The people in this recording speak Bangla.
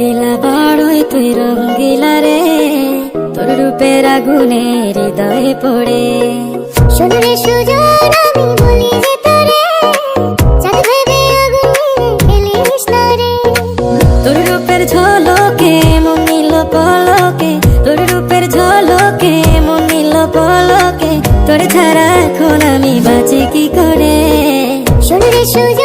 রঙ্গিলা বাড়ই তুই রঙ্গিলা রে, তোর রূপের আগুনে হৃদয়ে পড়ে। শোনো রে সুজন আমি বলি যে তোরে, চাঁদ ভেবে আগুন নিয়ে ফেলিস না রে। তোর রূপের ঝলকে মন নিল পলকে, তোর রূপের ঝলকে মন নিল পলকে, তোর ছাড়া এখন আমি বাঁচি কি করে। শোনো রে সুজন